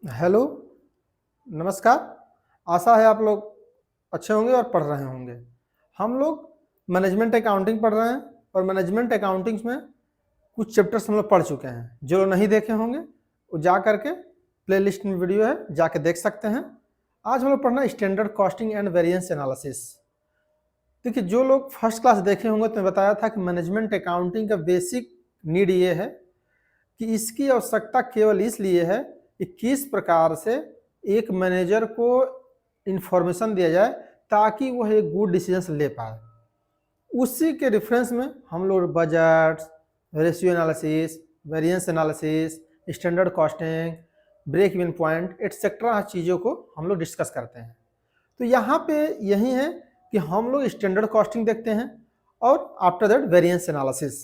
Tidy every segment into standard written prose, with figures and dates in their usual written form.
Hello, नमस्कार। आशा है आप लोग अच्छे होंगे और पढ़ रहे होंगे। हम लोग मैनेजमेंट अकाउंटिंग पढ़ रहे हैं और मैनेजमेंट अकाउंटिंग में कुछ चैप्टर्स हम लोग पढ़ चुके हैं। जो लोग नहीं देखे होंगे वो जा करके प्लेलिस्ट में वीडियो है, जाके देख सकते हैं। आज हम लोग पढ़ना standard costing and variance analysis. देखिए, जो लोग फर्स्ट क्लास देखे होंगे तो मैं बताया था कि मैनेजमेंट अकाउंटिंग का बेसिक नीड ये है कि इसकी आवश्यकता केवल इसलिए है कि किस प्रकार से एक मैनेजर को इंफॉर्मेशन दिया जाए ताकि वह एक गुड डिसीजन ले पाए। उसी के रेफरेंस में हम लोग budget, ratio analysis, variance analysis, standard costing, break even point etcetera चीज़ों को हम लोग डिस्कस करते हैं। तो यहाँ पे यही है कि हम लोग स्टैंडर्ड कॉस्टिंग देखते हैं और आफ्टर दैट वेरिएंस एनालिसिस।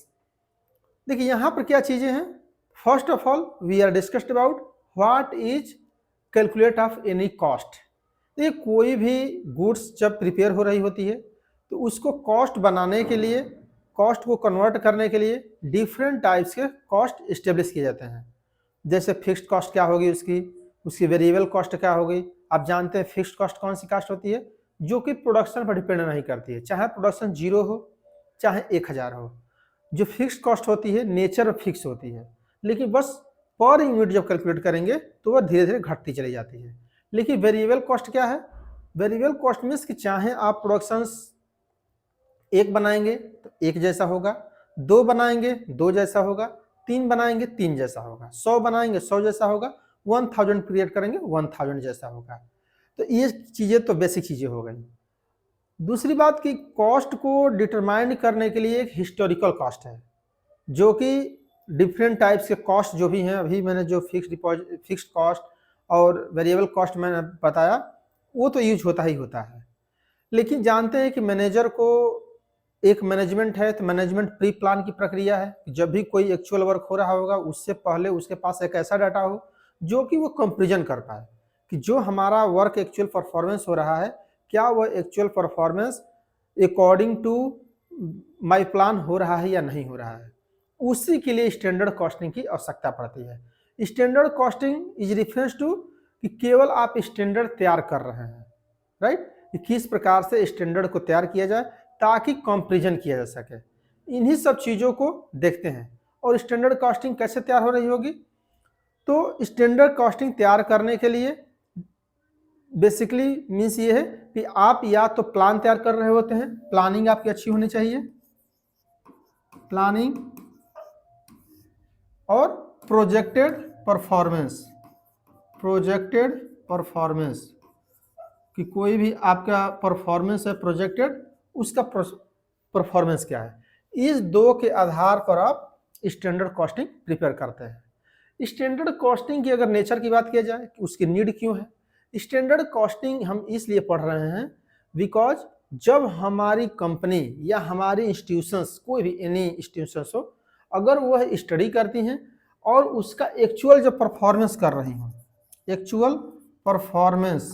देखिए यहाँ पर क्या चीज़ें हैं। First of all we are discussed about what is calculate of any cost. देखिए, कोई भी गुड्स जब प्रिपेयर हो रही होती है तो उसको कॉस्ट बनाने के लिए, कॉस्ट को कन्वर्ट करने के लिए डिफरेंट टाइप्स के कॉस्ट इस्टेब्लिश किए जाते हैं। जैसे फिक्स्ड कॉस्ट क्या होगी, उसकी वेरिएबल कॉस्ट क्या होगी। आप जानते हैं फिक्स्ड कॉस्ट कौन सी कॉस्ट होती है, जो कि प्रोडक्शन पर डिपेंड नहीं करती है, चाहे प्रोडक्शन 0 हो चाहे 1000 हो। जो फिक्स्ड कॉस्ट होती है नेचर फिक्स होती है, लेकिन बस पर यूनिट जब कैलकुलेट करेंगे तो वह धीरे धीरे घटती चली जाती है। लेकिन वेरिएबल कॉस्ट क्या है? वेरिएबल कॉस्ट मीन्स कि चाहे आप प्रोडक्शंस 1 बनाएंगे तो 1 जैसा होगा, 2 बनाएंगे 2 जैसा होगा, 3 बनाएंगे 3 जैसा होगा, 100 बनाएंगे 100 जैसा होगा, 1000 क्रिएट करेंगे 1000 जैसा होगा। तो ये चीज़ें तो बेसिक चीज़ें हो गई। दूसरी बात कि कॉस्ट को डिटरमाइन करने के लिए एक हिस्टोरिकल कॉस्ट है, जो कि डिफरेंट टाइप्स के कॉस्ट जो भी हैं, अभी मैंने जो फिक्स्ड कॉस्ट और वेरिएबल कॉस्ट मैंने बताया वो तो यूज होता ही होता है। लेकिन जानते हैं कि मैनेजर को एक मैनेजमेंट है तो मैनेजमेंट प्री प्लान की प्रक्रिया है। जब भी कोई एक्चुअल वर्क हो रहा होगा उससे पहले उसके पास एक ऐसा डाटा हो जो कि वो कंपेरिजन कर पाए कि जो हमारा वर्क एक्चुअल परफॉर्मेंस हो रहा है, क्या वह actual performance according to my plan हो रहा है या नहीं हो रहा है। उसी के लिए स्टैंडर्ड कॉस्टिंग की आवश्यकता पड़ती है। Standard costing is reference to कि केवल आप स्टैंडर्ड तैयार कर रहे हैं, राइट, कि किस प्रकार से स्टैंडर्ड को तैयार किया जाए ताकि कंपैरिजन किया जा सके। इन्हीं सब चीज़ों को देखते हैं। और स्टैंडर्ड कॉस्टिंग कैसे तैयार हो रही होगी? तो स्टैंडर्ड कॉस्टिंग तैयार करने के लिए बेसिकली मीन्स ये है कि आप या तो प्लान तैयार कर रहे होते हैं, प्लानिंग आपकी अच्छी होनी चाहिए, प्लानिंग और प्रोजेक्टेड परफॉर्मेंस कि कोई भी आपका परफॉर्मेंस है प्रोजेक्टेड, उसका परफॉर्मेंस क्या है। इस दो के आधार पर आप स्टैंडर्ड कॉस्टिंग प्रिपेयर करते हैं। स्टैंडर्ड कॉस्टिंग की अगर नेचर की बात किया जाए कि उसकी नीड क्यों है, स्टैंडर्ड कॉस्टिंग हम इसलिए पढ़ रहे हैं बिकॉज जब हमारी कंपनी या हमारी इंस्टीट्यूशंस, कोई भी एनी इंस्टीट्यूशंस हो, अगर वह स्टडी करती हैं और उसका एक्चुअल जो परफॉर्मेंस कर रही हो, एक्चुअल परफॉर्मेंस,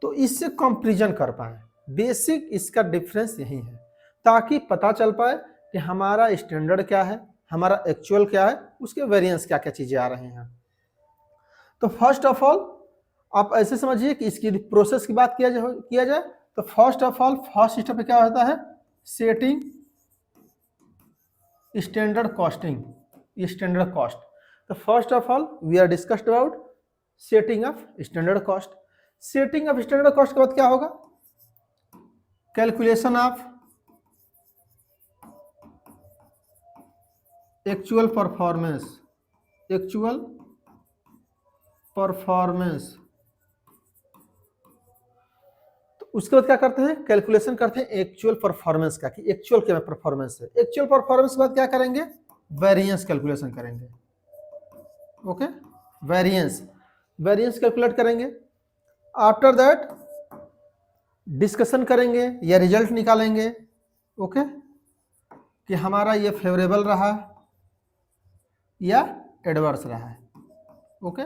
तो इससे कंपैरिजन कर पाए। बेसिक इसका डिफरेंस यही है, ताकि पता चल पाए कि हमारा स्टैंडर्ड क्या है, हमारा एक्चुअल क्या है, उसके वेरिएंस क्या क्या चीज़ें आ रही हैं। तो फर्स्ट ऑफ ऑल आप ऐसे समझिए कि इसकी प्रोसेस की बात किया जाए तो first of all first step पे क्या होता है, setting standard costing, standard cost. तो first of all we are discussed about setting of standard cost. Setting of standard cost के बाद क्या होगा, कैलकुलेशन ऑफ एक्चुअल परफॉर्मेंस, तो उसके बाद क्या करते हैं, कैलकुलेशन करते हैं एक्चुअल परफॉर्मेंस का कि एक्चुअल क्या परफॉर्मेंस है। एक्चुअल परफॉर्मेंस के बाद क्या करेंगे, वेरिएंस कैलकुलेशन करेंगे। ओके, वेरिएंस कैलकुलेट करेंगे। आफ्टर दैट डिस्कशन करेंगे या रिजल्ट निकालेंगे, ओके, कि हमारा ये फेवरेबल रहा या एडवर्स रहा है। ओके,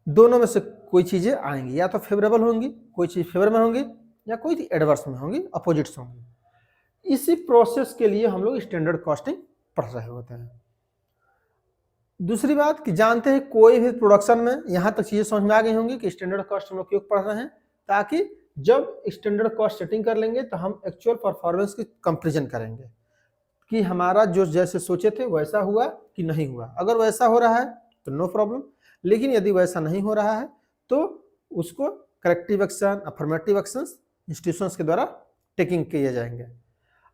दोनों में से कोई चीज़ें आएंगी, या तो फेवरेबल होंगी, कोई चीज़ फेवर में होंगी, या कोई एडवर्स में होंगी, अपोजिट्स होंगी। इसी प्रोसेस के लिए हम लोग स्टैंडर्ड कॉस्टिंग पढ़ रहे होते हैं। दूसरी बात कि जानते हैं कोई भी प्रोडक्शन में, यहाँ तक चीज़ें समझ में आ गई होंगी कि स्टैंडर्ड कॉस्ट हम लोग क्यों पढ़ रहे हैं, ताकि जब स्टैंडर्ड कॉस्ट सेटिंग कर लेंगे तो हम एक्चुअल परफॉर्मेंस की कंपेरिजन करेंगे कि हमारा जो जैसे सोचे थे वैसा हुआ कि नहीं हुआ। अगर वैसा हो रहा है तो नो प्रॉब्लम, लेकिन यदि वैसा नहीं हो रहा है तो उसको corrective action, affirmative action institutions के द्वारा टेकिंग किए जाएंगे।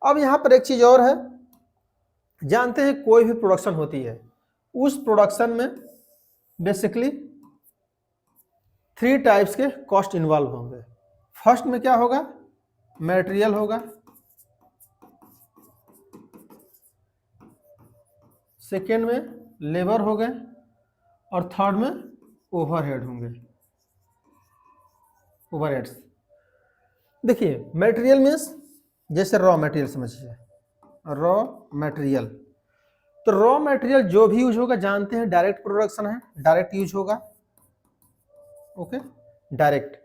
अब यहाँ पर एक चीज़ और है, जानते हैं कोई भी प्रोडक्शन होती है, उस प्रोडक्शन में बेसिकली 3 टाइप्स के कॉस्ट इन्वॉल्व होंगे। फर्स्ट में क्या होगा, मटेरियल होगा, सेकेंड में लेबर हो गए, और थर्ड में ओवरहेड होंगे, ओवरहेड्स। देखिए मटेरियल मीन्स जैसे रॉ मटेरियल समझिए, रॉ मटेरियल, तो रॉ मटेरियल जो भी यूज होगा, जानते हैं डायरेक्ट प्रोडक्शन है, डायरेक्ट यूज होगा, ओके, डायरेक्ट,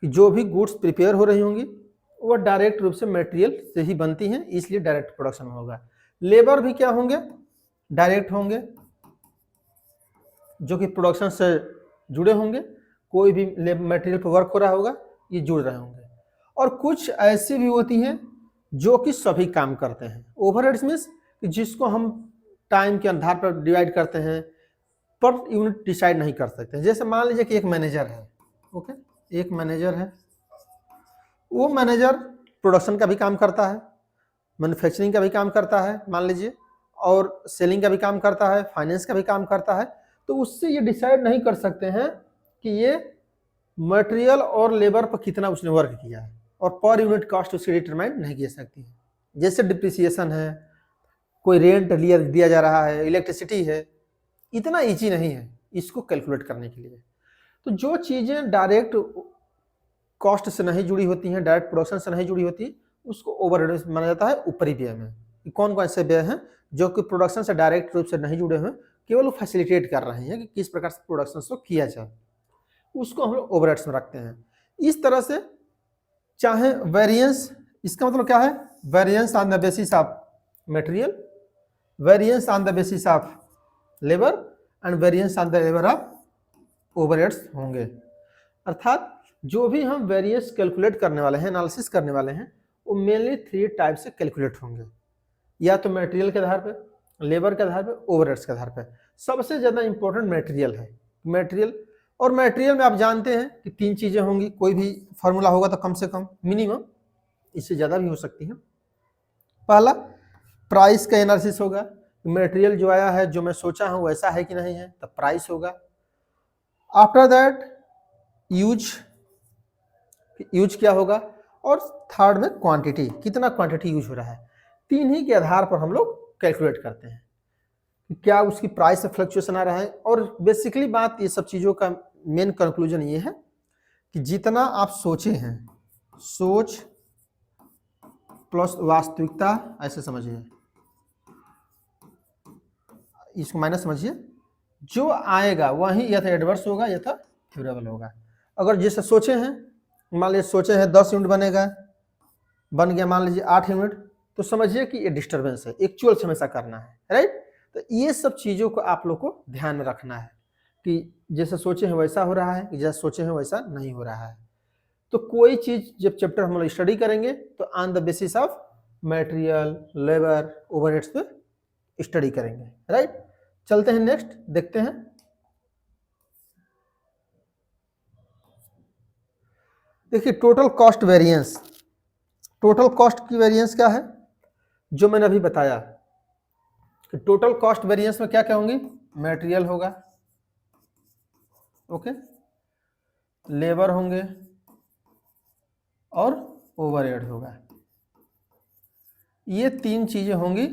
जो भी गुड्स प्रिपेयर हो रही होंगी वो डायरेक्ट रूप से मटेरियल से ही बनती हैं, इसलिए डायरेक्ट प्रोडक्शन होगा। लेबर भी क्या होंगे, डायरेक्ट होंगे, जो कि प्रोडक्शन से जुड़े होंगे, कोई भी मटेरियल पर वर्क हो रहा होगा ये जुड़ रहे होंगे। और कुछ ऐसी भी होती हैं जो कि सभी काम करते हैं। ओवरहेड्स मीन्स जिसको हम टाइम के आधार पर डिवाइड करते हैं, पर यूनिट डिसाइड नहीं कर सकते। जैसे मान लीजिए कि एक मैनेजर है, ओके, एक मैनेजर है, वो मैनेजर प्रोडक्शन का भी काम करता है, मैन्युफैक्चरिंग का भी काम करता है मान लीजिए, और सेलिंग का भी काम करता है, फाइनेंस का भी काम करता है, तो उससे ये डिसाइड नहीं कर सकते हैं कि ये मटेरियल और लेबर पर कितना उसने वर्क किया है, और पर यूनिट कॉस्ट उसकी डिटरमाइन नहीं की सकती है। जैसे डिप्रिसिएशन है, कोई रेंट दिया जा रहा है, इलेक्ट्रिसिटी है, इतना ईजी नहीं है इसको कैलकुलेट करने के लिए। तो जो चीज़ें डायरेक्ट कॉस्ट से नहीं जुड़ी होती हैं, डायरेक्ट प्रोडक्शन से नहीं जुड़ी होती, उसको ओवरहेड माना जाता है ऊपरी व्यय में। कौन कौन से व्यय हैं जो कि प्रोडक्शन से डायरेक्ट रूप से नहीं जुड़े हुए, केवल वो फैसिलिटेट कर रहे हैं कि किस प्रकार से प्रोडक्शन को किया जाए, उसको हम लोग ओवरहेड्स में रखते हैं। इस तरह से चाहे वेरिएंस, इसका मतलब क्या है, variance on the basis of material, variance on the basis of labour and variance on the labour of overheads होंगे। अर्थात जो भी हम वेरिएंस कैलकुलेट करने वाले हैं, एनालिसिस करने वाले हैं, वो मेनली 3 टाइप से कैलकुलेट होंगे, या तो मटेरियल के आधार पे, लेबर के आधार पे, ओवरहेड्स के आधार पे। सबसे ज़्यादा इंपॉर्टेंट मटेरियल है, मटेरियल। और मटेरियल में आप जानते हैं कि 3 चीज़ें होंगी, कोई भी फार्मूला होगा तो कम से कम मिनिमम, इससे ज़्यादा भी हो सकती है। पहला प्राइस का एनालिसिस होगा, मटेरियल जो आया है, जो मैं सोचा हूँ वैसा है कि नहीं है, तो प्राइस होगा। आफ्टर दैट यूज क्या होगा, और थर्ड में क्वांटिटी, कितना क्वांटिटी यूज हो रहा है। 3 ही के आधार पर हम लोग कैलकुलेट करते हैं कि क्या उसकी प्राइस में फ्लक्चुएशन आ रहा है। और बेसिकली बात ये सब चीज़ों का मेन कंक्लूजन ये है कि जितना आप सोचे हैं, सोच प्लस वास्तविकता, ऐसे समझिए, इसको माइनस समझिए, जो आएगा वही या तो एडवर्स होगा या तो फेवरेबल होगा। अगर जैसे सोचे हैं, मान लीजिए सोचे हैं 10 यूनिट बनेगा, बन गया मान लीजिए 8 यूनिट, तो समझिए कि ये डिस्टर्बेंस है, एक्चुअल से हमेशा करना है, राइट। तो ये सब चीज़ों को आप लोग को ध्यान में रखना है कि जैसे सोचे हैं वैसा हो रहा है, जैसा सोचे हैं वैसा नहीं हो रहा है। तो कोई चीज़ जब चैप्टर हम लोग स्टडी करेंगे तो on the basis of material, labour, overheads पे स्टडी करेंगे, राइट। चलते हैं नेक्स्ट, देखते हैं। देखिए total cost variance, total cost की वेरिएंस क्या है, जो मैंने अभी बताया कि टोटल कॉस्ट वेरिएंस में क्या क्या होंगी, मटेरियल होगा, ओके, लेबर होंगे और ओवरहेड होगा। ये 3 चीजें होंगी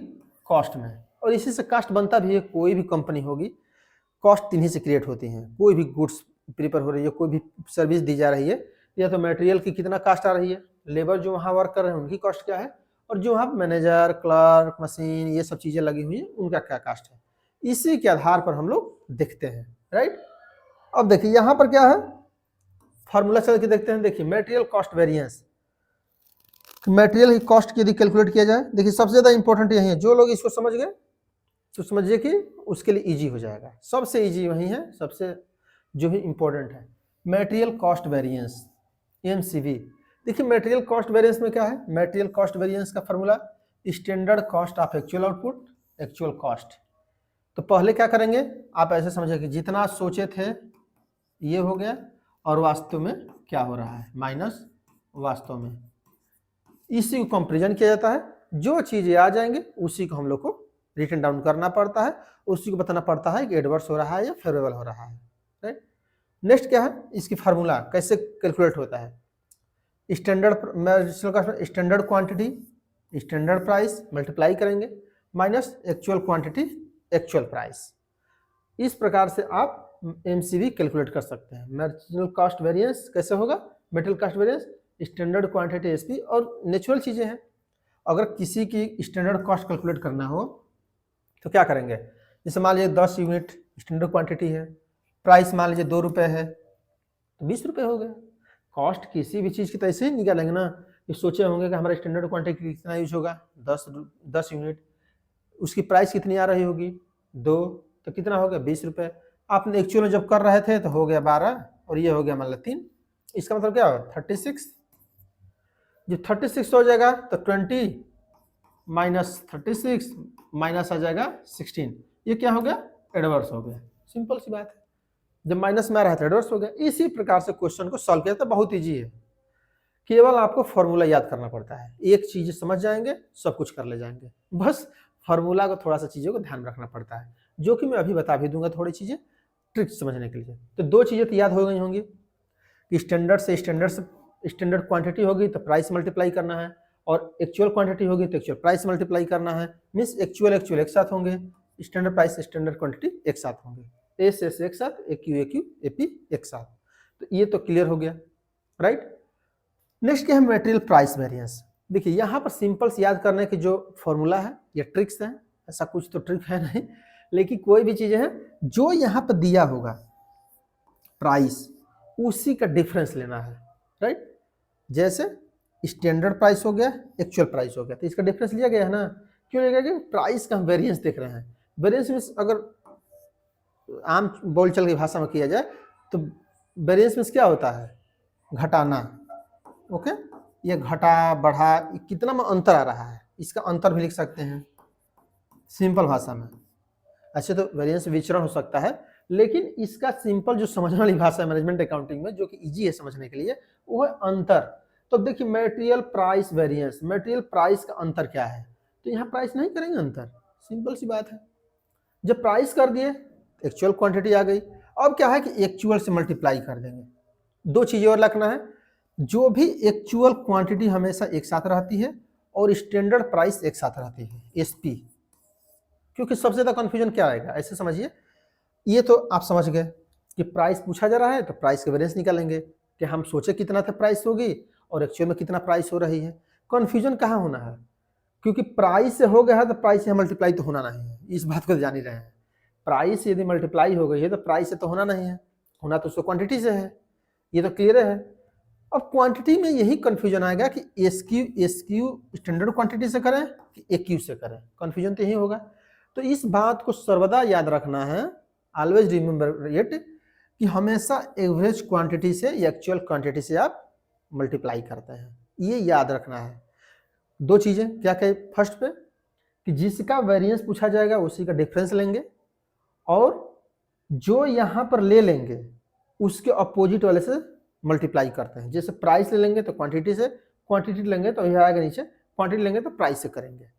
कॉस्ट में, और इसी से कॉस्ट बनता भी है। कोई भी कंपनी होगी, कॉस्ट 3 ही से क्रिएट होती हैं। कोई भी गुड्स प्रिपेयर हो रही है, कोई भी सर्विस दी जा रही है, या तो मटेरियल की कितना कॉस्ट आ रही है, लेबर जो वहाँ वर्क कर रहे हैं उनकी कॉस्ट क्या है, और जो वहाँ मैनेजर, क्लर्क, मशीन, ये सब चीज़ें लगी हुई हैं उनका क्या कॉस्ट है। इसी के आधार पर हम लोग देखते हैं, राइट। अब देखिए यहाँ पर क्या है, फार्मूला चल के देखते हैं। देखिए मटेरियल कॉस्ट वेरिएंस, मटेरियल की कॉस्ट की यदि कैलकुलेट किया जाए, देखिए सबसे ज़्यादा इंपॉर्टेंट यही है। जो लोग इसको समझ गए तो समझिए कि उसके लिए इजी हो जाएगा। सबसे इजी वही है, सबसे जो भी इम्पोर्टेंट है, मटेरियल कॉस्ट वेरिएंस, एमसीवी। देखिए मटेरियल कॉस्ट वेरिएंस में क्या है, मटेरियल कॉस्ट वेरिएंस का formula standard cost of actual output actual cost. तो पहले क्या करेंगे, आप ऐसे समझिए कि जितना सोचे थे ये हो गया और वास्तव में क्या हो रहा है माइनस वास्तव में, इसी को कंपेरिजन किया जाता है। जो चीजें आ जाएंगे उसी को हम लोग को रिटर्न डाउन करना पड़ता है, उसी को बताना पड़ता है कि एडवर्स हो रहा है या फेवरेबल हो रहा है, राइट। नेक्स्ट क्या है, इसकी फार्मूला कैसे कैलकुलेट होता है, standard quantity standard price multiply करेंगे minus actual quantity actual price. इस प्रकार से आप एमसीवी कैलकुलेट कर सकते हैं। मटेरियल कॉस्ट वेरिएंस कैसे होगा, material cost variance standard quantity SP, और नेचुरल चीजें हैं। अगर किसी की स्टैंडर्ड कॉस्ट कैलकुलेट करना हो तो क्या करेंगे, जैसे मान लीजिए 10 यूनिट स्टैंडर्ड क्वांटिटी है, प्राइस मान लीजिए 2 रुपये है तो 20 रुपये हो गया। कॉस्ट किसी भी चीज़ की तो ऐसे ही निकालेंगे ना, कि सोचे होंगे कि हमारा स्टैंडर्ड क्वांटिटी कितना यूज होगा 10 यूनिट, उसकी प्राइस कितनी आ रही होगी 2, तो कितना हो गया 20 रुपये। आपने एक्चुअल में जब कर रहे थे तो हो गया 12 और ये हो गया मान लो 3, इसका मतलब क्या होगा 36। जब 36 हो जाएगा तो 20 माइनस 36 माइनस आ जाएगा 16, ये क्या हो गया एडवर्स हो गया। सिंपल सी बात है, जब माइनस में आ रहा था एडवर्स हो गया। इसी प्रकार से क्वेश्चन को सॉल्व किया तो बहुत ईजी है, केवल आपको फॉर्मूला याद करना पड़ता है, एक चीज समझ जाएंगे सब कुछ कर ले जाएंगे। बस फार्मूला को थोड़ा सा चीज़ों को ध्यान रखना पड़ता है, जो कि मैं अभी बता भी दूंगा थोड़ी चीज़ें ट्रिक समझने के लिए। तो 2 चीज़ें तो याद हो गई होंगी कि स्टैंडर्ड क्वांटिटी होगी तो प्राइस मल्टीप्लाई करना है, और एक्चुअल क्वांटिटी होगी तो एक्चुअल प्राइस मल्टीप्लाई करना है। मीन्स एक्चुअल एक साथ होंगे, स्टैंडर्ड प्राइस स्टैंडर्ड क्वांटिटी एक साथ होंगे, एस एक साथ, ए क्यू एपी एक साथ। तो ये तो क्लियर हो गया, राइट। नेक्स्ट क्या है मटेरियल प्राइस वेरिएंस। देखिए यहाँ पर सिंपल से याद करने की जो फॉर्मूला है या ट्रिक्स है, ऐसा कुछ तो ट्रिक है नहीं, लेकिन कोई भी चीज़ है जो यहाँ पर दिया होगा प्राइस, उसी का डिफरेंस लेना है, राइट। जैसे स्टैंडर्ड प्राइस हो गया एक्चुअल प्राइस हो गया, तो इसका डिफरेंस लिया गया है ना। क्यों लिया गया, प्राइस का हम वेरिएंस देख रहे हैं। वेरिएंस मीन्स अगर आम बोलचाल की भाषा में किया जाए तो वेरिएंस मीन्स क्या होता है, घटाना। ओके, ये घटा बढ़ा कितना में अंतर आ रहा है, इसका अंतर भी लिख सकते हैं सिंपल भाषा में। अच्छा, तो वेरिएंस विचरण हो सकता है, लेकिन इसका सिंपल जो समझने वाली भाषा है मैनेजमेंट अकाउंटिंग में, जो कि इजी है समझने के लिए, वो है अंतर। तो देखिए material price variance, material price का अंतर क्या है, तो यहाँ प्राइस नहीं करेंगे अंतर, सिंपल सी बात है। जब प्राइस कर दिए एक्चुअल क्वांटिटी आ गई, अब क्या है कि एक्चुअल से मल्टीप्लाई कर देंगे। 2 चीजें और रखना है, जो भी एक्चुअल क्वांटिटी हमेशा एक साथ रहती है और स्टैंडर्ड प्राइस एक साथ रहती है, एसपी। क्योंकि सबसे ज्यादा कंफ्यूजन क्या आएगा, ऐसे समझिए, ये तो आप समझ गए कि प्राइस पूछा जा रहा है तो प्राइस के वेरिएंस निकालेंगे कि हम सोचे कितना था प्राइस होगी और एक्चुअल में कितना प्राइस हो रही है। कंफ्यूजन कहाँ होना है, क्योंकि प्राइस से हो गया है तो प्राइस से मल्टीप्लाई तो होना नहीं है, इस बात को जान ही रहे हैं। प्राइस यदि मल्टीप्लाई हो गई है तो प्राइस से तो होना नहीं है, होना तो उसको क्वांटिटी से है, ये तो क्लियर है। अब क्वांटिटी में यही कंफ्यूजन आएगा कि एसक्यू स्टैंडर्ड क्वांटिटी से करें कि एक्यू से करें, कंफ्यूजन तो यही होगा। तो इस बात को सर्वदा याद रखना है, ऑलवेज रिमेंबर इट, कि हमेशा एवरेज क्वांटिटी से या एक्चुअल क्वांटिटी से आप मल्टीप्लाई करते हैं, ये याद रखना है। 2 चीजें क्या कहे, फर्स्ट पे कि जिसका वेरिएंस पूछा जाएगा उसी का डिफरेंस लेंगे, और जो यहाँ पर ले लेंगे उसके अपोजिट वाले से मल्टीप्लाई करते हैं। जैसे प्राइस ले लेंगे तो क्वांटिटी से, क्वांटिटी लेंगे तो यह आएगा नीचे, क्वांटिटी लेंगे तो प्राइस से करेंगे,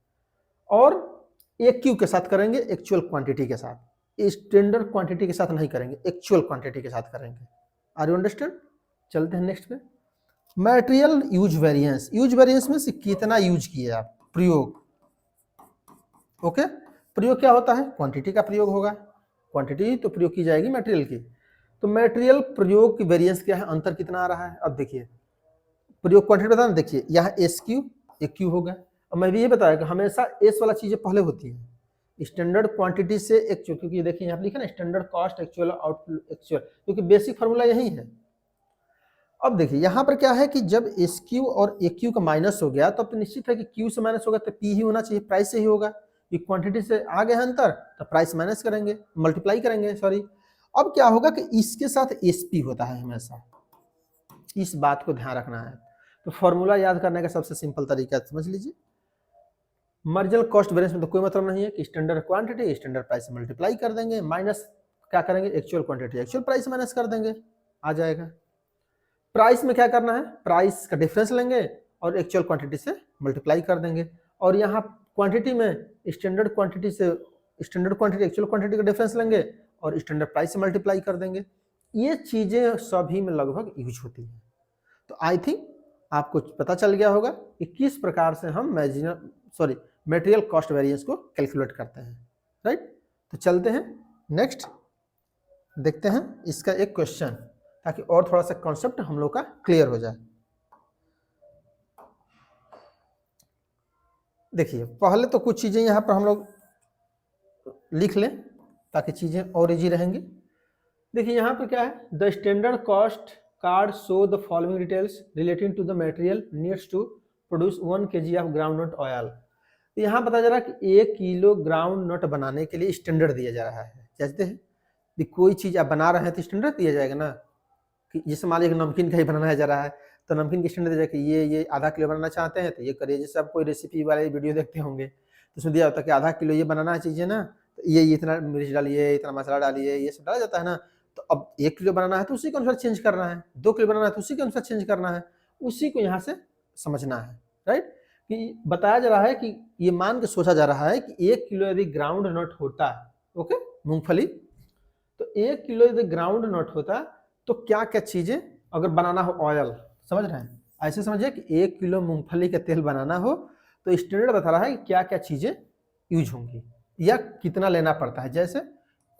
और एक्यू के साथ करेंगे एक्चुअल क्वांटिटी के साथ, स्टैंडर्ड क्वांटिटी के साथ नहीं करेंगे, एक्चुअल क्वांटिटी के साथ करेंगे। Are you understand. चलते हैं नेक्स्ट पे, material use variance. Use variance में से कितना यूज किए आप, प्रयोग। ओके, प्रयोग क्या होता है, क्वांटिटी का प्रयोग होगा, क्वांटिटी तो प्रयोग की जाएगी मटेरियल की। तो मटेरियल प्रयोग की वेरिएंस क्या है, अंतर कितना आ रहा है। अब देखिए प्रयोग क्वांटिटी बताना, देखिए यहाँ एस क्यू एक क्यू होगा। अब मैं भी ये बताया कि हमेशा एस वाला चीजें पहले होती है, स्टैंडर्ड क्वांटिटी से एक्चुअल, क्योंकि देखिए यहाँ लिखा ना standard cost actual output actual, क्योंकि बेसिक फार्मूला यही है। अब देखिए यहाँ पर क्या है कि जब एस क्यू और ए क्यू का माइनस हो गया तो अब तो निश्चित है कि क्यू से माइनस होगा तो पी ही होना चाहिए, प्राइस से ही होगा, कि क्वांटिटी से आ गए अंतर तो प्राइस माइनस करेंगे, मल्टीप्लाई करेंगे, सॉरी। अब क्या होगा कि इसके साथ एसपी होता है हमेशा, इस बात को ध्यान रखना है। तो फॉर्मूला याद करने का सबसे सिंपल तरीका समझ लीजिए, मार्जिनल कॉस्ट वेरिएंस में तो कोई मतलब नहीं है कि स्टैंडर्ड क्वांटिटी स्टैंडर्ड प्राइस से मल्टीप्लाई कर देंगे, माइनस क्या करेंगे, actual quantity actual price minus कर देंगे, आ जाएगा। प्राइस में क्या करना है, प्राइस का डिफरेंस लेंगे और एक्चुअल क्वांटिटी से मल्टीप्लाई कर देंगे, और यहाँ क्वांटिटी में स्टैंडर्ड क्वांटिटी से स्टैंडर्ड क्वांटिटी एक्चुअल क्वांटिटी का डिफरेंस लेंगे और स्टैंडर्ड प्राइस से मल्टीप्लाई कर देंगे। ये चीजें सभी में लगभग यूज होती हैं। तो आई थिंक आपको पता चल गया होगा कि किस प्रकार से हम मटेरियल कॉस्ट वेरिएंस को कैलकुलेट करते हैं, राइट। तो चलते हैं नेक्स्ट, देखते हैं इसका एक क्वेश्चन, ताकि और थोड़ा सा कॉन्सेप्ट हम लोग का क्लियर हो जाए। देखिए पहले तो कुछ चीजें यहाँ पर हम लोग लिख लें ताकि चीजें और इजी रहेंगी। देखिए यहाँ पे क्या है, the standard cost card show the following details relating to the material needs to produce 1 kg of groundnut oil. तो यहाँ पता जा रहा है कि 1 किलो ग्राउंडनट बनाने के लिए स्टैंडर्ड दिया जा रहा है। जानते हैं कि कोई चीज आप बना रहे हैं तो स्टैंडर्ड दिया जाएगा ना, कि जैसे मान लीजिए नमकीन का ही बनाया जा रहा है तो नमकीन की स्टैंडर्ड दिया जाएगा कि ये आधा किलो बनाना चाहते हैं तो ये करिए। जैसे आप कोई रेसिपी वाले वीडियो देखते होंगे तो उसमें दिया होता है कि आधा किलो ये बनाना चाहिए ना, तो ये इतना मिर्च डालिए, इतना मसाला डालिए, ये सब डाला जाता है ना। तो अब 1 किलो बनाना है तो उसी के अनुसार चेंज करना है, 2 किलो बनाना है तो उसी के अनुसार चेंज करना है, उसी को यहाँ से समझना है, राइट। कि बताया जा रहा है कि ये मान के सोचा जा रहा है कि 1 किलो यदि ग्राउंड नट होता है, ओके, मूंगफली, तो 1 किलो यदि ग्राउंड नट होता तो क्या क्या चीजें अगर बनाना हो, ऑयल, समझ रहे हैं, ऐसे समझिए कि 1 किलो मूंगफली का तेल बनाना हो तो स्टैंडर्ड बता रहा है कि क्या क्या चीजें यूज होंगी या कितना लेना पड़ता है। जैसे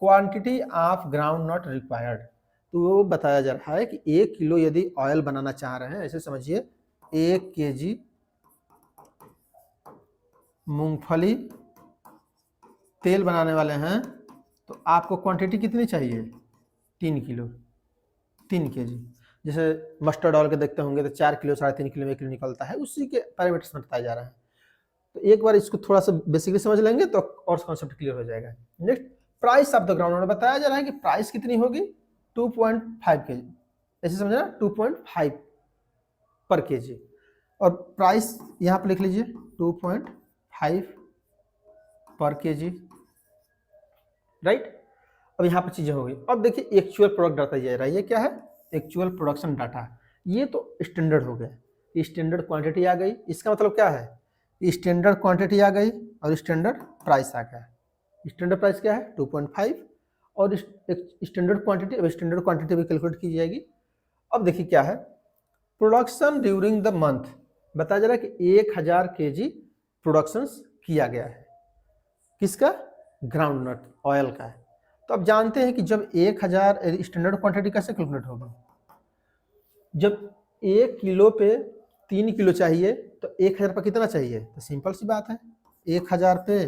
quantity of groundnut required, तो वो बताया जा रहा है कि 1 किलो यदि ऑयल बनाना चाह रहे हैं, ऐसे समझिए 1 kg मूंगफली तेल बनाने वाले हैं तो आपको क्वांटिटी कितनी चाहिए, 3 किलो, 3 kg। जैसे मस्टर्ड ऑयल के देखते होंगे तो 4 किलो 3.5 किलो में 1 किलो निकलता है, उसी के पैरामीटर्स में बताया जा रहा है। तो एक बार इसको थोड़ा सा बेसिकली समझ लेंगे तो और कॉन्सेप्ट क्लियर हो जाएगा। Next, price of the groundnut बताया जा रहा है कि प्राइस कितनी होगी, 2.5 kg, ऐसे समझना 2.5 पर kg, और प्राइस यहाँ पर लिख लीजिए 2.5 पर kg, राइट। अब यहाँ पर चीजें हो गई। अब देखिए एक्चुअल प्रोडक्ट डाटा जा रहा है, ये क्या है, एक्चुअल प्रोडक्शन डाटा। ये तो स्टैंडर्ड हो गया, स्टैंडर्ड क्वांटिटी आ गई, इसका मतलब क्या है, स्टैंडर्ड क्वांटिटी आ गई और स्टैंडर्ड प्राइस आ गया। स्टैंडर्ड प्राइस क्या है 2.5 और स्टैंडर्ड क्वांटिटी, अब स्टैंडर्ड क्वांटिटी भी कैलकुलेट की जाएगी। अब देखिए क्या है, प्रोडक्शन ड्यूरिंग द मंथ बताया जा रहा है कि 1000 kg प्रोडक्शन किया गया है, किसका, ग्राउंड नट ऑयल का है। तो अब जानते हैं कि जब 1000 स्टैंडर्ड क्वांटिटी कैसे कैलकुलेट होगी, जब 1 किलो पे 3 किलो चाहिए तो 1000 पर कितना चाहिए, तो सिंपल सी बात है 1000 पे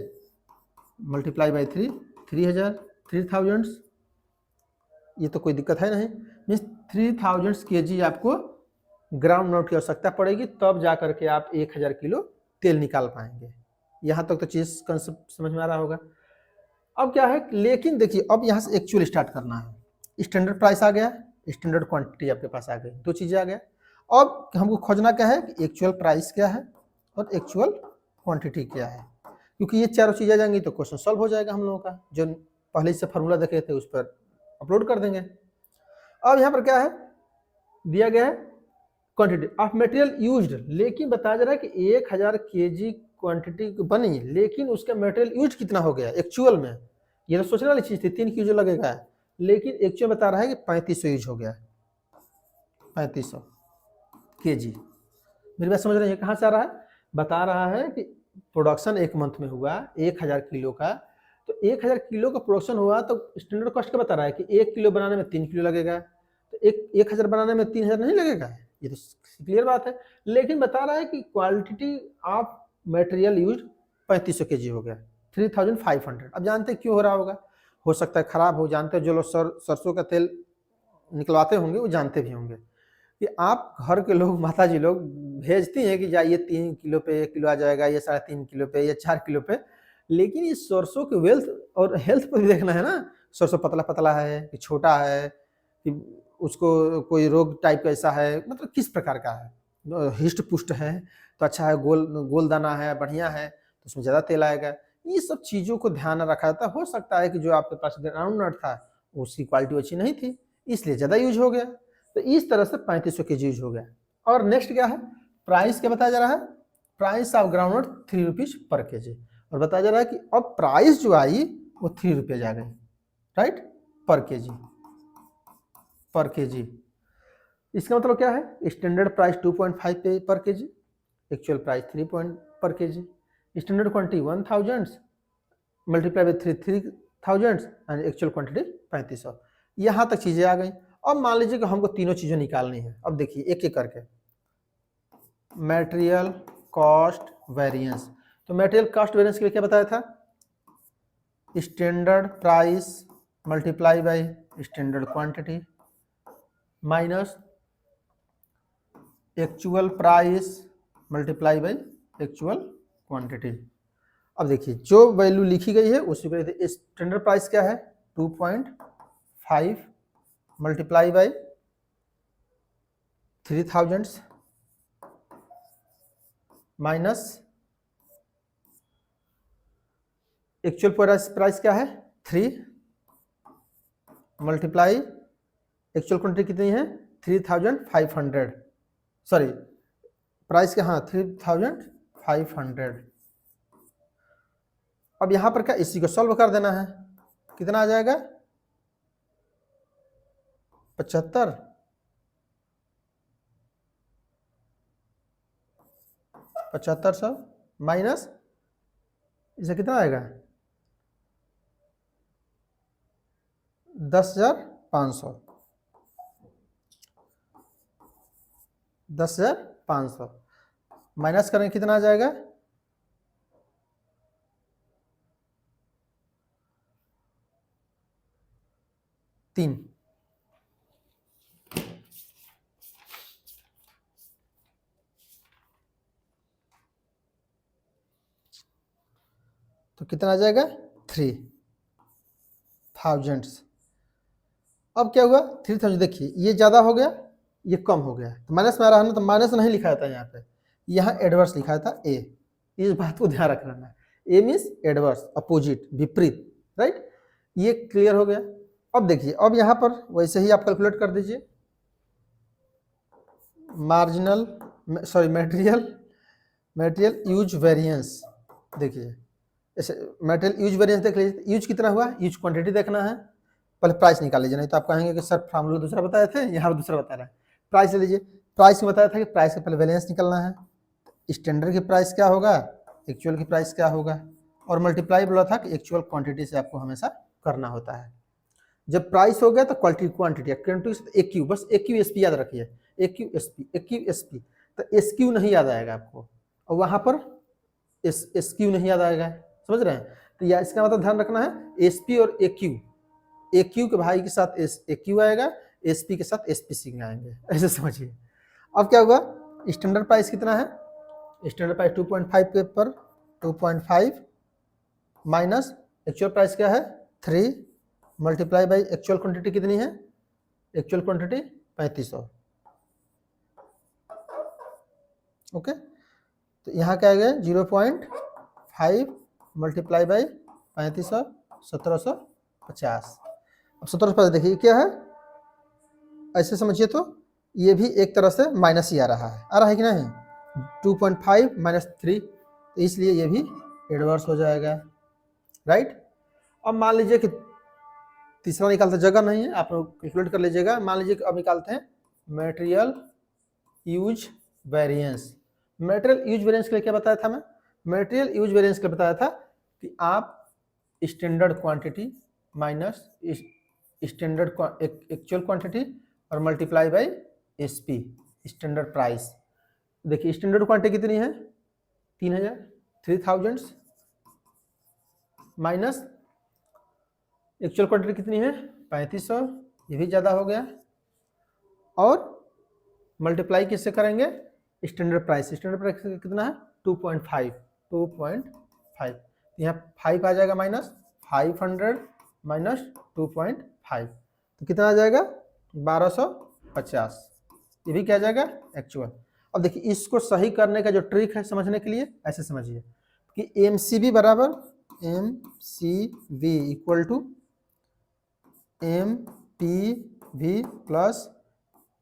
मल्टीप्लाई बाई 3, 3000 ये तो कोई दिक्कत है नहीं, मीन्स 3000 kg आपको ग्राउंड नट की आवश्यकता पड़ेगी, तब जा करके आप 1000 किलो तेल निकाल पाएंगे। यहाँ तक तो चीज कंसेप्ट समझ में आ रहा होगा। अब क्या है, लेकिन देखिए अब यहाँ से एक्चुअल स्टार्ट करना है। स्टैंडर्ड प्राइस आ गया, स्टैंडर्ड क्वांटिटी आपके पास आ गई, 2 चीजें आ गया। अब हमको खोजना क्या है कि एक्चुअल प्राइस क्या है और एक्चुअल क्वांटिटी क्या है, क्योंकि ये चारों चीजें आ जाएंगी तो क्वेश्चन सॉल्व हो जाएगा हम लोगों का। जो पहले से फार्मूला देखे थे उस पर अपलोड कर देंगे। अब यहाँ पर क्या है, दिया गया है क्वांटिटी ऑफ मटेरियल यूज्ड, लेकिन बताया जा रहा है कि 1000 kg क्वांटिटी बनी, लेकिन उसका मटेरियल यूज कितना हो गया एक्चुअल में। ये तो सोचने वाली चीज थी 3 किलो लगेगा, लेकिन एक्चुअल बता रहा है कि 3500 यूज हो गया, 3500 kg। मेरी बात समझ रहे हैं, कहाँ से आ रहा है, बता रहा है कि प्रोडक्शन 1 मंथ में हुआ 1000 किलो का, तो 1000 किलो का प्रोडक्शन हुआ तो स्टैंडर्ड कॉस्ट का बता रहा है कि 1 किलो बनाने में 3 किलो लगेगा, तो 1000 बनाने में 3000 नहीं लगेगा, ये तो क्लियर बात है। लेकिन बता रहा है कि quantity of material use 3500 kg हो गया, 3500। अब जानते हैं क्यों हो रहा होगा, हो सकता है खराब हो, जानते हैं जो लोग सरसों का तेल निकलवाते होंगे वो जानते भी होंगे कि आप घर के लोग, माता जी लोग भेजती हैं कि जाइए 3 किलो पे 1 किलो आ जाएगा, ये 3.5 किलो पे, ये 4 किलो पे, लेकिन इस सरसों के वेल्थ और हेल्थ पर भी देखना है ना, सरसों पतला पतला है कि छोटा है, कि उसको कोई रोग टाइप कैसा है, मतलब किस प्रकार का है, हिष्ट पुष्ट है तो अच्छा है, गोल गोल दाना है, बढ़िया है तो उसमें ज़्यादा तेल आएगा। ये सब चीज़ों को ध्यान में रखा जाता है। हो सकता है कि जो आपके पास ग्राउंड नट था उसकी क्वालिटी अच्छी नहीं थी, इसलिए ज़्यादा यूज हो गया। तो इस तरह से 3500 के जी यूज हो गया। और नेक्स्ट क्या है, प्राइस क्या बताया जा रहा है, price of groundnut 3 rupees पर के जी। और बताया जा रहा है कि अब प्राइस जो आई वो 3 रुपये आ गई, राइट, पर के जी, पर के जी। इसका मतलब क्या है, स्टैंडर्ड प्राइस 2.5 पे पर के जी, एक्चुअल प्राइस 3 पॉइंट पर के जी, standard quantity 1000 multiply by 3000 and actual quantity 3500। यहाँ तक चीज़ें आ गई। अब मान लीजिए कि हमको तीनों चीज़ें निकालनी है। अब देखिए एक एक करके, मटेरियल कॉस्ट वेरिएंस। तो मटेरियल कॉस्ट वेरिएंस के लिए क्या बताया था, standard price multiply by standard quantity minus actual price multiply by actual quantity. अब देखिए जो वैल्यू लिखी गई है उसी पर, स्टैंडर्ड प्राइस क्या है 2.5 multiply by 3000 minus actual price क्या है 3 मल्टीप्लाई एक्चुअल क्वांटिटी कितनी है 3500, सॉरी प्राइस क्या, हाँ 3500। अब यहाँ पर क्या इसी को सॉल्व कर देना है, कितना आ जाएगा 75 7500 माइनस इसे कितना आएगा 10,500, 10,500 माइनस करें कितना आ जाएगा 3। तो कितना आ जाएगा 3000। अब क्या हुआ 3000, देखिए ये ज़्यादा हो गया ये कम हो गया, तो माइनस में आ रहा है ना, तो माइनस नहीं लिखा था यहाँ पे, यहाँ एडवर्स लिखा था ए। इस बात को ध्यान रखना है, ए मीन्स एडवर्स, अपोजिट, विपरीत, राइट। ये क्लियर हो गया। अब देखिए अब यहाँ पर वैसे ही आप कैलकुलेट कर दीजिए, marginal sorry material use variance. देखिए ऐसे मटेरियल यूज वेरिएंस देख लीजिए, यूज कितना हुआ, यूज क्वांटिटी देखना है, पहले प्राइस निकाल लीजिए, नहीं तो आप कहेंगे कि सर फार्मूला दूसरा बताए थे, यहाँ पर दूसरा बता रहा है। प्राइस ले लीजिए, प्राइस में बताया था कि प्राइस का पहले वैरिएंस निकालना है, स्टैंडर्ड की प्राइस क्या होगा, एक्चुअल की प्राइस क्या होगा, और मल्टीप्लाई बोला था कि एक्चुअल क्वांटिटी से आपको हमेशा करना होता है। जब प्राइस हो गया तो क्वालिटी क्वांटिटी, क्वांटिटी एक क्यू, बस एक क्यू एस पी याद रखिए, एक क्यू एस पी, एक क्यू एस पी, तो एस क्यू नहीं याद आएगा आपको, और वहाँ पर एस क्यू नहीं याद आएगा, समझ रहे हैं। तो या इसका मतलब ध्यान रखना है, एस पी और ए क्यू के भाई के साथ ए क्यू आएगा, एस पी के साथ एस पी सी आएंगे, ऐसे समझिए। अब क्या होगा, स्टैंडर्ड प्राइस कितना है, स्टैंडर्ड प्राइस 2.5 के पर 2.5 माइनस एक्चुअल प्राइस क्या है 3 मल्टीप्लाई बाई एक्चुअल क्वांटिटी कितनी है, एक्चुअल क्वांटिटी 3500। ओके, तो यहाँ क्या आ गया 0.5 मल्टीप्लाई बाई 3500, 1750। अब 1750 देखिए क्या है, ऐसे समझिए तो ये भी एक तरह से माइनस ही आ रहा है कि नहीं, 2.5 माइनस 3, तो इसलिए ये भी एडवर्स हो जाएगा, राइट। अब मान लीजिए कि तीसरा निकालते जगह नहीं है, आप लोग कैलकुलेट कर लीजिएगा। मान लीजिए कि अब निकालते हैं material use variance. Material use variance के लिए क्या बताया था मैं, मटेरियल यूज वेरिएंस के लिए बताया था कि आप standard quantity minus standard actual quantity और multiply by S P, standard price. देखिए स्टैंडर्ड क्वांटिटी कितनी है 3000 माइनस एक्चुअल क्वांटिटी कितनी है 3500, ये भी ज़्यादा हो गया, और मल्टीप्लाई किससे करेंगे स्टैंडर्ड प्राइस, स्टैंडर्ड प्राइस कितना है 2.5, यहाँ 5 आ जाएगा माइनस 500 माइनस 2.5, तो कितना आ जाएगा 1250। ये भी क्या आ जाएगा एक्चुअल। अब देखिए इसको सही करने का जो ट्रिक है समझने के लिए ऐसे समझिए कि MCV बराबर MCV equal to MPV plus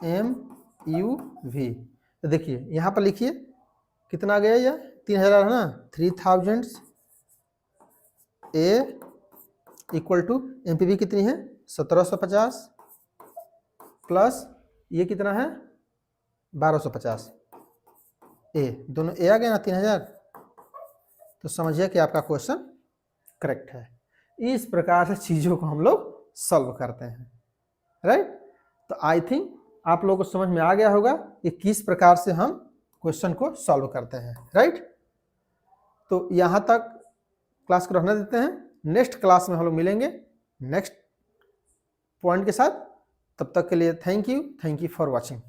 MUV। तो देखिए यहाँ पर लिखिए कितना आ गया यह 3000 है ना, 3000 A इक्वल टू MPV कितनी है 1750 प्लस ये कितना है 1250 A, दोनों A आ गया ना 3000, तो समझिए कि आपका क्वेश्चन करेक्ट है। इस प्रकार से चीज़ों को हम लोग सॉल्व करते हैं, राइट। तो आई थिंक आप लोगों को समझ में आ गया होगा कि किस प्रकार से हम क्वेश्चन को सॉल्व करते हैं, राइट। तो यहाँ तक क्लास को रहने देते हैं, नेक्स्ट क्लास में हम लोग मिलेंगे नेक्स्ट पॉइंट के साथ। तब तक के लिए थैंक यू फॉर वॉचिंग।